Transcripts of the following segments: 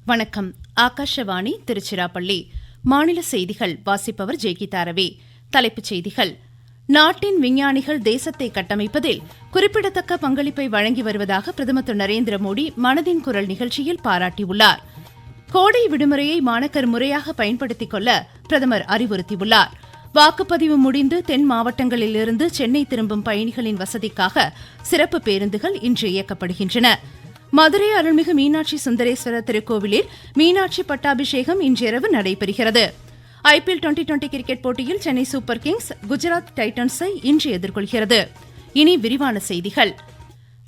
வணக்கம். ஆகாஷவாணி திருச்சிராப்பள்ளி. மாநில செய்திகள் வாசிப்பவர் ஜெய்கீதா ரவி. தலைப்புச் செய்திகள். நாட்டின் விஞ்ஞானிகள் தேசத்தை கட்டமைப்பதில் குறிப்பிடத்தக்க பங்களிப்பை வழங்கி வருவதாக பிரதமர் திரு நரேந்திர மோடி மனதின் குரல் நிகழ்ச்சியில் பாராட்டியுள்ளார். கோடை விடுமுறையை மாணக்கர் முறையாக பயன்படுத்திக் கொள்ள பிரதமர் அறிவுறுத்தியுள்ளார். வாக்குப்பதிவு முடிந்து தென் மாவட்டங்களிலிருந்து சென்னை திரும்பும் பயணிகளின் வசதிக்காக சிறப்பு பேருந்துகள் இன்று இயக்கப்படுகின்றன. மதுரை அருள்மிகு மீனாட்சி சுந்தரேஸ்வரர் திருக்கோவிலில் மீனாட்சி பட்டாபிஷேகம் இன்றிரவு நடைபெறுகிறது. IPL டுவெண்டி கிரிக்கெட் போட்டியில் சென்னை சூப்பர் கிங்ஸ் குஜராத் டைட்டன்ஸை இன்று எதிர்கொள்கிறது. இனி விரிவான செய்திகள்.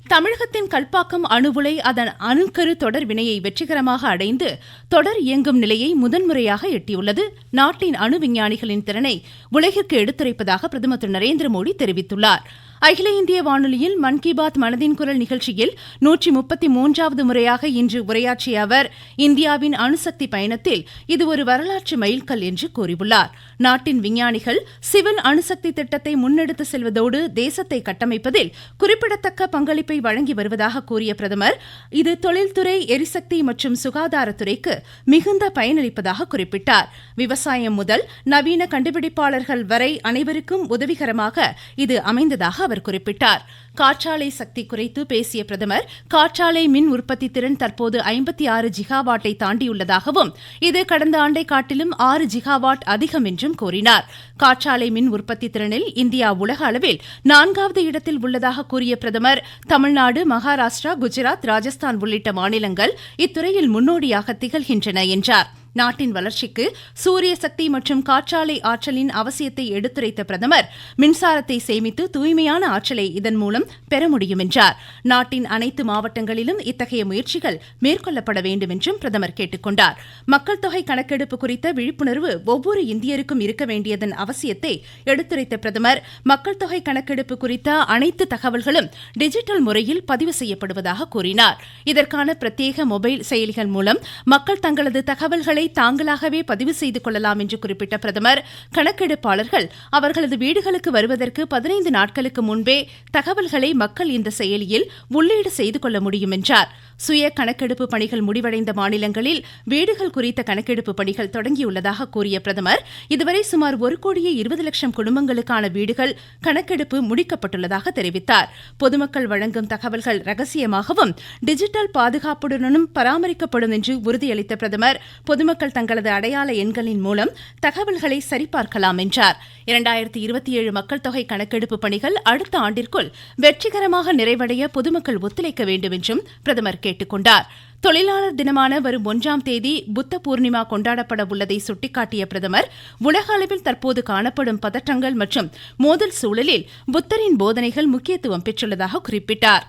தமிழகத்தின் கல்பாக்கம் அணு உலை அதன் அணுக்கரு தொடர் வினையை வெற்றிகரமாக அடைந்து தொடர் இயங்கும் நிலையை முதன்முறையாக எட்டியுள்ளது. நாட்டின் அணு விஞ்ஞானிகளின் திறனை உலகிற்கு எடுத்துரைப்பதாக பிரதமர் திரு நரேந்திர மோடி தெரிவித்துள்ளார். அகில இந்திய வானொலியில் மன் கி பாத் மனதின் குரல் நிகழ்ச்சியில் 133வது முறையாக இன்று உரையாற்றிய அவர், இந்தியாவின் அணுசக்தி பயணத்தில் இது ஒரு வரலாற்று மைல்கல் என்று கூறியுள்ளார். நாட்டின் விஞ்ஞானிகள் சிவில் அணுசக்தி திட்டத்தை முன்னெடுத்து செல்வதோடு தேசத்தை கட்டமைப்பதில் குறிப்பிடத்தக்க பங்களிப்பை வழங்கி வருவதாக கூறிய பிரதமர், இது தொழில்துறை, எரிசக்தி மற்றும் சுகாதாரத்துறைக்கு மிகுந்த பயனளிப்பதாக குறிப்பிட்டார். விவசாயம் முதல் நவீன கண்டுபிடிப்பாளர்கள் வரை அனைவருக்கும் உதவிகரமாக இது அமைந்ததாக அவர் குறிப்பிட்டார். காற்றாலை சக்தி குறித்து பேசிய பிரதமர், காற்றாலை மின் உற்பத்தி திறன் தற்போது 56 ஜிகாவாட்டை தாண்டியுள்ளதாகவும் இது கடந்த ஆண்டை காட்டிலும் 6 ஜிகாவாட் அதிகம் என்றும் கூறினார். காற்றாலை மின் உற்பத்தி திறனில் இந்தியா உலக அளவில் 4வது இடத்தில் உள்ளதாக கூறிய பிரதமர், தமிழ்நாடு, மகாராஷ்டிரா, குஜராத், ராஜஸ்தான் உள்ளிட்ட மாநிலங்கள் இத்துறையில் முன்னோடியாக திகழ்கின்றன என்றார். நாட்டின் வளர்ச்சிக்கு சூரிய சக்தி மற்றும் காற்றாலை ஆற்றலின் அவசியத்தை எடுத்துரைத்த பிரதமர், மின்சாரத்தை சேமித்து தூய்மையான ஆற்றலை இதன் மூலம் பெற முடியும் என்றார். நாட்டின் அனைத்து மாவட்டங்களிலும் இத்தகைய முயற்சிகள் மேற்கொள்ளப்பட வேண்டும் என்றும் பிரதமர் கேட்டுக் கொண்டார். மக்கள் தொகை கணக்கெடுப்பு குறித்த விழிப்புணர்வு ஒவ்வொரு இந்தியருக்கும் இருக்க வேண்டியதன் அவசியத்தை எடுத்துரைத்த பிரதமர், மக்கள் தொகை கணக்கெடுப்பு குறித்த அனைத்து தகவல்களும் டிஜிட்டல் முறையில் பதிவு செய்யப்படுவதாக கூறினார். இதற்கான பிரத்யேக மொபைல் செயலிகள் மூலம் மக்கள் தங்களது தகவல்களை தாங்களாகவே பதிவு செய்து கொள்ளலாம் என்று குறிப்பிட்ட பிரதமர், கணக்கெடுப்பாளர்கள் அவர்களது வீடுகளுக்கு வருவதற்கு 15 நாட்களுக்கு முன்பே தகவல்களை மக்கள் இந்த செயலியில் உள்ளீடு செய்து கொள்ள முடியும் என்றார். சுய கணக்கெடுப்பு பணிகள் முடிவடைந்த மாநிலங்களில் வீடுகள் குறித்த கணக்கெடுப்பு பணிகள் தொடங்கியுள்ளதாக கூறிய பிரதமர், இதுவரை சுமார் 1,20,00,000 குடும்பங்களுக்கான வீடுகள் கணக்கெடுப்பு முடிக்கப்பட்டுள்ளதாக தெரிவித்தார். பொதுமக்கள் வழங்கும் தகவல்கள் ரகசியமாகவும் டிஜிட்டல் பாதுகாப்புடனும் பராமரிக்கப்படும் என்று உறுதியளித்த பிரதமர், பொதுமக்கள் தங்களது அடையாள எண்களின் மூலம் தகவல்களை சரிபார்க்கலாம் என்றார். 2027 மக்கள் தொகை கணக்கெடுப்பு பணிகள் அடுத்த ஆண்டிற்குள் வெற்றிகரமாக நிறைவடைய பொதுமக்கள் ஒத்துழைக்க வேண்டும் என்றும் பிரதமர் கேட்டுக் கொண்டார். தொழிலாளர் தினமான வரும் 1ஆம் தேதி புத்த பூர்ணிமா கொண்டாடப்பட உள்ளதை சுட்டிக்காட்டிய பிரதமர், உலக அளவில் தற்போது காணப்படும் பதற்றங்கள் மற்றும் மோதல் சூழலில் புத்தரின் போதனைகள் முக்கியத்துவம் பெற்றுள்ளதாக குறிப்பிட்டார்.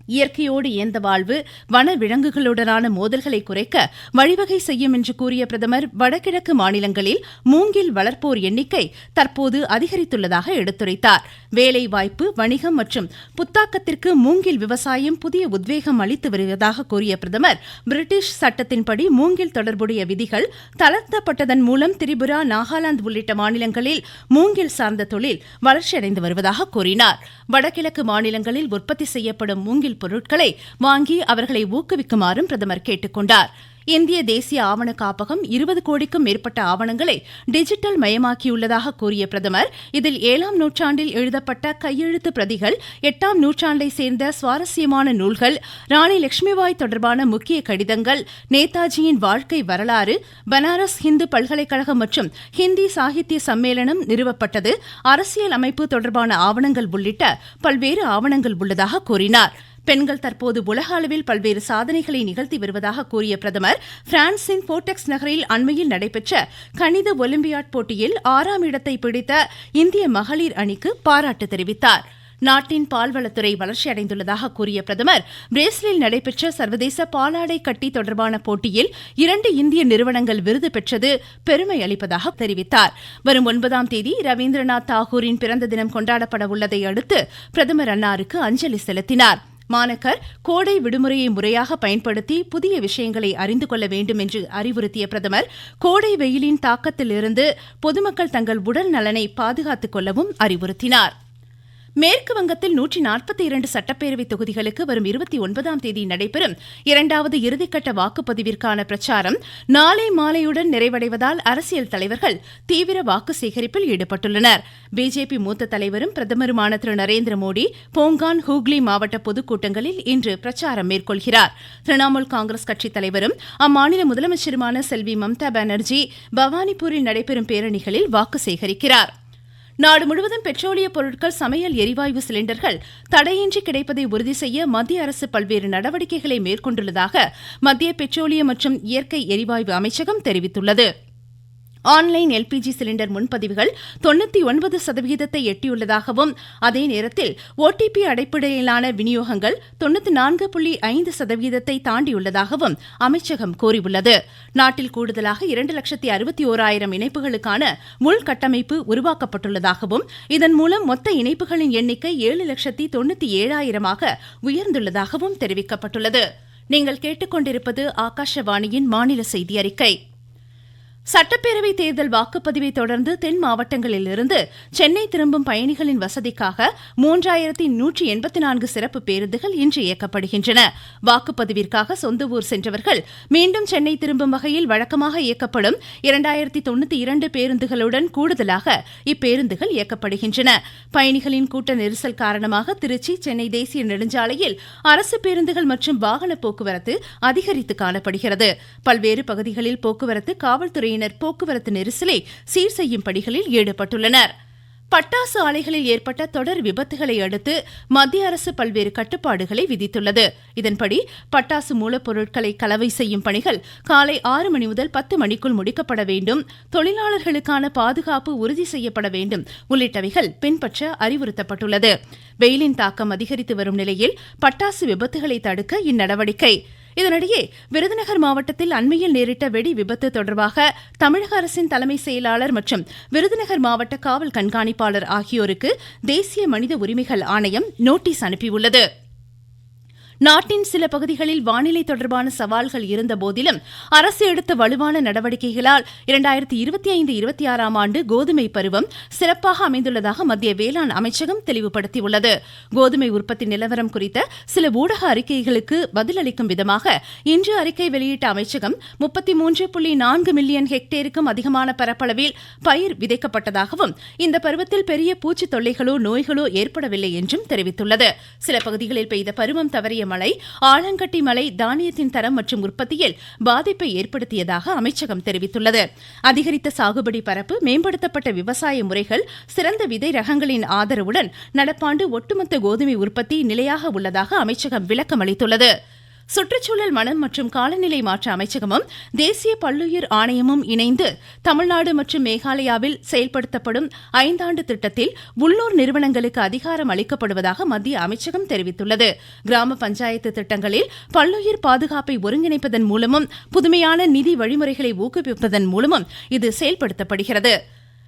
இயற்கையோடு இயந்த வாழ்வு வன விலங்குகளுடனான மோதல்களை குறைக்க வழிவகை செய்யும் என்று கூறிய பிரதமர், வடகிழக்கு மாநிலங்களில் மூங்கில் வளர்ப்போர் எண்ணிக்கை தற்போது அதிகரித்துள்ளதாக எடுத்துரைத்தார். வேலைவாய்ப்பு, வணிகம் மற்றும் புத்தாக்கத்திற்கு மூங்கில் விவசாயம் புதிய உத்வேகம் அளித்து வருவதாக கூறிய பிரதமர், பிரிட்டிஷ் சட்டத்தின்படி மூங்கில் தொடர்புடைய விதிகள் தளர்த்தப்பட்டதன் மூலம் திரிபுரா, நாகாலாந்து உள்ளிட்ட மாநிலங்களில் மூங்கில் சார்ந்த தொழில் வளர்ச்சியடைந்து வருவதாக கூறினார். வடகிழக்கு மாநிலங்களில் உற்பத்தி செய்யப்படும் மூங்கில் பொருட்களை வாங்கி அவர்களை ஊக்குவிக்குமாறும் பிரதமர் கேட்டுக் கொண்டார். இந்திய தேசிய ஆவண காப்பகம் 20 கோடிக்கும் மேற்பட்ட ஆவணங்களை டிஜிட்டல் மயமாக்கியுள்ளதாக கூறிய பிரதமர், இதில் 7ஆம் நூற்றாண்டில் எழுதப்பட்ட கையெழுத்து பிரதிகள், 8ஆம் நூற்றாண்டை சேர்ந்த சுவாரஸ்யமான நூல்கள், ராணி லட்சுமிபாய் தொடர்பான முக்கிய கடிதங்கள், நேதாஜியின் வாழ்க்கை வரலாறு, பனாரஸ் ஹிந்து பல்கலைக்கழகம் மற்றும் ஹிந்தி சாகித்ய சம்மேளனம் நிறுவப்பட்டது, அரசியல் அமைப்பு தொடர்பான ஆவணங்கள் உள்ளிட்ட பல்வேறு ஆவணங்கள் உள்ளதாக கூறினார். பெண்கள் தற்போது உலக அளவில் பல்வேறு சாதனைகளை நிகழ்த்தி வருவதாக கூறிய பிரதமர், பிரான்சின் போர்டெக்ஸ் நகரில் அண்மையில் நடைபெற்ற கணித ஒலிம்பியாட் போட்டியில் 6ஆம் இடத்தை பிடித்த இந்திய மகளிர் அணிக்கு பாராட்டு தெரிவித்தார். நாட்டின் பால்வளத்துறை வளர்ச்சியடைந்துள்ளதாக கூறிய பிரதமர், பிரேசிலில் நடைபெற்ற சர்வதேச பாலாடை கட்டி தொடர்பான போட்டியில் 2 இந்திய நிறுவனங்கள் விருது பெற்றது பெருமை அளிப்பதாக தெரிவித்தார். வரும் 9ஆம் தேதி ரவீந்திரநாத் தாகூரின் பிறந்த தினம் கொண்டாடப்பட உள்ளதை அடுத்து பிரதமர் அன்னாருக்கு அஞ்சலி செலுத்தினார். மாணக்கர் கோடை விடுமுறையை முறையாக பயன்படுத்தி புதிய விஷயங்களை அறிந்து கொள்ள வேண்டும் என்று அறிவுறுத்திய பிரதமர், கோடை வெயிலின் தாக்கத்திலிருந்து பொதுமக்கள் தங்கள் உடல் நலனை பாதுகாத்துக் கொள்ளவும் அறிவுறுத்தினார். மேற்கு வங்கத்தில் 142 சட்டப்பேரவை தொகுதிகளுக்கு வரும் 29ஆம் தேதி நடைபெறும் இரண்டாவது இறுதிக்கட்ட வாக்குப்பதிவிற்கான பிரச்சாரம் நாளை மாலையுடன் நிறைவடைவதால் அரசியல் தலைவர்கள் தீவிர வாக்கு சேகரிப்பில் ஈடுபட்டுள்ளனர். பிஜேபி மூத்த தலைவரும் பிரதமருமான திரு நரேந்திர மோடி போங்கான் ஹூக்ளி மாவட்ட பொதுக்கூட்டங்களில் இன்று பிரச்சாரம் மேற்கொள்கிறார். திரிணாமுல் காங்கிரஸ் கட்சித் தலைவரும் அம்மாநில முதலமைச்சருமான செல்வி மம்தா பானர்ஜி பவானிபூரில் நடைபெறும் பேரணிகளில் வாக்கு சேகரிக்கிறார். நாடு முழுவதும் பெட்ரோலிய பொருட்கள், சமையல் எரிவாயு சிலிண்டர்கள் தடையின்றி கிடைப்பதை உறுதி செய்ய மத்திய அரசு பல்வேறு நடவடிக்கைகளை மேற்கொண்டுள்ளதாக மத்திய பெட்ரோலியம் மற்றும் இயற்கை எரிவாயு அமைச்சகம் தெரிவித்துள்ளது. ஆன்லைன் எல்பிஜி சிலிண்டர் முன்பதிவுகள் 99% எட்டியுள்ளதாகவும் அதே நேரத்தில் ஓடிபி அடிப்படையிலான விநியோகங்கள் 94.5% தாண்டியுள்ளதாகவும் அமைச்சகம் கூறியுள்ளது. நாட்டில் கூடுதலாக 2,61,000 இணைப்புகளுக்கான உள்கட்டமைப்பு உருவாக்கப்பட்டுள்ளதாகவும் இதன் மூலம் மொத்த இணைப்புகளின் எண்ணிக்கை 7,97,000 உயர்ந்துள்ளதாகவும் தெரிவிக்கப்பட்டுள்ளது. நீங்கள் கேட்டுக்கொண்டிருப்பது ஆகாஷவாணியின் மாநில செய்தி அறிக்கை. சட்டப்பேரவை தேர்தல் வாக்குப்பதிவை தொடர்ந்து தென் மாவட்டங்களிலிருந்து சென்னை திரும்பும் பயணிகளின் வசதிக்காக 3,184 சிறப்பு பேருந்துகள் இன்று இயக்கப்படுகின்றன. வாக்குப்பதிவிற்காக சொந்த ஊர் சென்றவர்கள் மீண்டும் சென்னை திரும்பும் வகையில் வழக்கமாக இயக்கப்படும் 2,092 பேருந்துகளுடன் கூடுதலாக இப்பேருந்துகள் இயக்கப்படுகின்றன. பயணிகளின் கூட்ட நெரிசல் காரணமாக திருச்சி, சென்னை தேசிய நெடுஞ்சாலையில் அரசு பேருந்துகள் மற்றும் வாகன போக்குவரத்து அதிகரித்து காணப்படுகிறது. பல்வேறு பகுதிகளில் போக்குவரத்து காவல்துறை போக்குவரத்து நெரிசலை சீர் செய்யும் பணிகளில் ஈடுபட்டுள்ளனர். பட்டாசு ஆலைகளில் ஏற்பட்ட தொடர் விபத்துகளை அடுத்து மத்திய அரசு பல்வேறு கட்டுப்பாடுகளை விதித்துள்ளது. இதன்படி பட்டாசு மூலப்பொருட்களை கலவை செய்யும் பணிகள் காலை 6 மணி முதல் 10 மணிக்குள் முடிக்கப்பட வேண்டும், தொழிலாளர்களுக்கான பாதுகாப்பு உறுதி செய்யப்பட வேண்டும் உள்ளிட்டவைகள் பின்பற்ற அறிவுறுத்தப்பட்டுள்ளது. வெயிலின் தாக்கம் அதிகரித்து வரும் நிலையில் பட்டாசு விபத்துகளை தடுக்க இந்நடவடிக்கை. இதனிடையே விருதுநகர் மாவட்டத்தில் அண்மையில் நேரிட்ட வெடி விபத்து தொடர்பாக தமிழக அரசின் தலைமை செயலாளர் மற்றும் விருதுநகர் மாவட்ட காவல் கண்காணிப்பாளர் ஆகியோருக்கு தேசிய மனித உரிமைகள் ஆணையம் நோட்டீஸ் அனுப்பியுள்ளது. நாட்டின் சில பகுதிகளில் வானிலை தொடர்பான சவால்கள் இருந்த போதிலும் அரசு எடுத்த வலுவான நடவடிக்கைகளால் 2025-26ஆம் ஆண்டு கோதுமை பருவம் சிறப்பாக அமைந்துள்ளதாக மத்திய வேளாண் அமைச்சகம் தெளிவுபடுத்தியுள்ளது. கோதுமை உற்பத்தி நிலவரம் குறித்த சில ஊடக அறிக்கைகளுக்கு பதிலளிக்கும் விதமாக இன்று அறிக்கை வெளியிட்ட அமைச்சகம் 33.4 மில்லியன் ஹெக்டேருக்கும் அதிகமான பரப்பளவில் பயிர் விதைக்கப்பட்டதாகவும் இந்த பருவத்தில் பெரிய பூச்சி தொல்லைகளோ நோய்களோ ஏற்படவில்லை என்றும் தெரிவித்துள்ளது. சில பகுதிகளில் பெய்த பருவம் தவறிய மழை, ஆலங்கட்டி மழை தானியத்தின் தரம் மற்றும் உற்பத்தியில் பாதிப்பை ஏற்படுத்தியதாக அமைச்சகம் தெரிவித்துள்ளது. அதிகரித்த சாகுபடி பரப்பு, மேம்படுத்தப்பட்ட விவசாய முறைகள், சிறந்த விதை ரகங்களின் ஆதரவுடன் நடப்பாண்டு ஒட்டுமொத்த கோதுமை உற்பத்தி நிலையாக உள்ளதாக அமைச்சகம் விளக்கம் அளித்துள்ளது. சுற்றுச்சூழல், வனம் மற்றும் காலநிலை மாற்ற அமைச்சகமும் தேசிய பல்லுயிர் ஆணையமும் இணைந்து தமிழ்நாடு மற்றும் மேகாலயாவில் செயல்படுத்தப்படும் 5ஆண்டு திட்டத்தில் உள்ளூர் நிறுவனங்களுக்கு அதிகாரம் அளிக்கப்படுவதாக மத்திய அமைச்சகம் தெரிவித்துள்ளது. கிராம பஞ்சாயத்து திட்டங்களில் பல்லுயிர் பாதுகாப்பை ஒருங்கிணைப்பதன் மூலமும் புதுமையான நிதி வழிமுறைகளை ஊக்குவிப்பதன் மூலமும் இது செயல்படுத்தப்படுகிறது.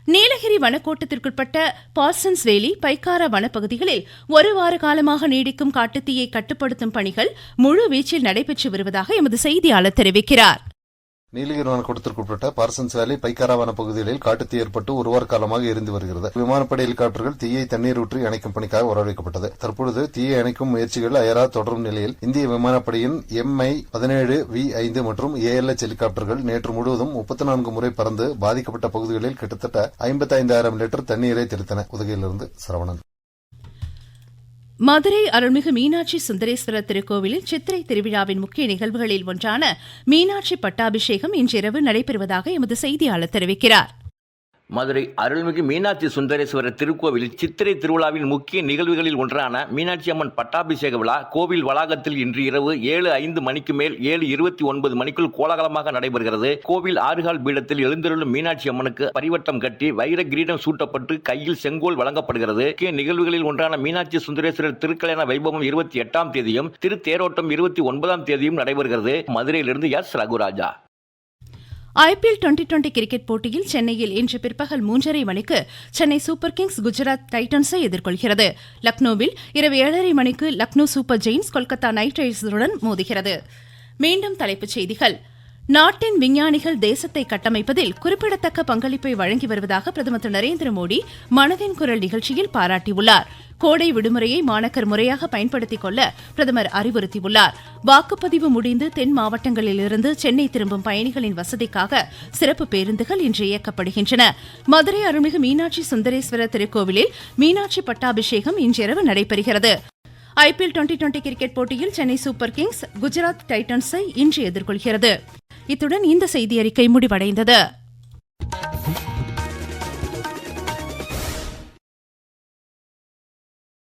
நீலகிரி வனக்கோட்டத்திற்குட்பட்ட பால்சன்ஸ் வேலி, பைக்காரா வனப்பகுதிகளில் ஒரு வார காலமாக நீடிக்கும் காட்டுத்தீயை கட்டுப்படுத்தும் பணிகள் முழு வீச்சில் நடைபெற்று வருவதாக எமது செய்தியாளர் தெரிவிக்கிறார். நீலகிரி வனக்கோட்டத்திற்குட்பட்ட பார்சன்ஸ் வேலி, பைக்காரா வனப்பகுதிகளில் காட்டுத்தீ ஏற்பட்டு ஒரு வார காலமாக எரிந்து வருகிறது. விமானப்படை ஹெலிகாப்டர்கள் தீயை தண்ணீர் ஊற்றி அணைக்கும் பணிக்காக வரவழைக்கப்பட்டது. தற்பொழுது தீயை அணைக்கும் முயற்சிகள் அயரா தொடரும் நிலையில் இந்திய விமானப்படையின் MI-17V5 மற்றும் ALH ஹெலிகாப்டர்கள் நேற்று முழுவதும் 34 முறை பறந்து பாதிக்கப்பட்ட பகுதிகளில் கிட்டத்தட்ட 55,000 லிட்டர் தண்ணீரை தெளித்தன. உதகையிலிருந்து சரவணன். மதுரை அருள்மிகு மீனாட்சி சுந்தரேஸ்வரர் திருக்கோவிலில் சித்திரை திருவிழாவின் முக்கிய நிகழ்வுகளில் ஒன்றான மீனாட்சி பட்டாபிஷேகம் இன்றிரவு நடைபெறுவதாக எமது செய்தியாளர் தெரிவிக்கிறார். மதுரை அருள்மிகு மீனாட்சி சுந்தரேஸ்வரர் திருக்கோவிலில் சித்திரை திருவிழாவின் முக்கிய நிகழ்வுகளில் ஒன்றான மீனாட்சி அம்மன் பட்டாபிஷேக விழா கோவில் வளாகத்தில் இன்று இரவு 7:05 மணிக்கு மேல் 7:29 மணிக்குள் கோலாகலமாக நடைபெறுகிறது. கோவில் ஆறுகால் பீடத்தில் எழுந்தருளும் மீனாட்சி அம்மனுக்கு பரிவட்டம் கட்டி வைர கிரீடம் சூட்டப்பட்டு கையில் செங்கோல் வழங்கப்படுகிறது. முக்கிய நிகழ்வுகளில் ஒன்றான மீனாட்சி சுந்தரேஸ்வரர் திருக்கல்யாண வைபவம் 28ஆம் தேதியும் திருத்தேரோட்டம் 29ஆம் தேதியும் நடைபெறுகிறது. மதுரையிலிருந்து எஸ் ரகுராஜா. IPL 2020 கிரிக்கெட் போட்டியில் சென்னையில் இன்று பிற்பகல் 3:30 மணிக்கு சென்னை சூப்பர் கிங்ஸ் குஜராத் டைட்டன்ஸை எதிர்கொள்கிறது. லக்னோவில் இரவு 7:30 மணிக்கு Lucknow super giants Kolkata night ரைடர்ஸுடன் மோதுகிறது. மீண்டும் தலைப்புச் செய்திகள். நாட்டின் விஞ்ஞானிகள் தேசத்தை கட்டமைப்பதில் குறிப்பிடத்தக்க பங்களிப்பை வழங்கி வருவதாக பிரதமர் திரு நரேந்திர மோடி மனதின் குரல் நிகழ்ச்சியில் பாராட்டியுள்ளார். கோடை விடுமுறையை மாணாக்கர் முறையாக பயன்படுத்திக் கொள்ள பிரதமர் அறிவுறுத்தியுள்ளார். வாக்குப்பதிவு முடிந்து தென் மாவட்டங்களிலிருந்து சென்னை திரும்பும் பயணிகளின் வசதிக்காக சிறப்பு பேருந்துகள் இன்று இயக்கப்படுகின்றன. மதுரை அருள்மிகு மீனாட்சி சுந்தரேஸ்வரர் திருக்கோவிலில் மீனாட்சி பட்டாபிஷேகம் இன்றிரவு நடைபெறுகிறது. IPL டுவெண்டி கிரிக்கெட் போட்டியில் சென்னை சூப்பர் கிங்ஸ் குஜராத் டைட்டன்ஸை இன்று எதிர்கொள்கிறது. இத்துடன் இந்த செய்தியறிக்கை முடிவடைந்தது.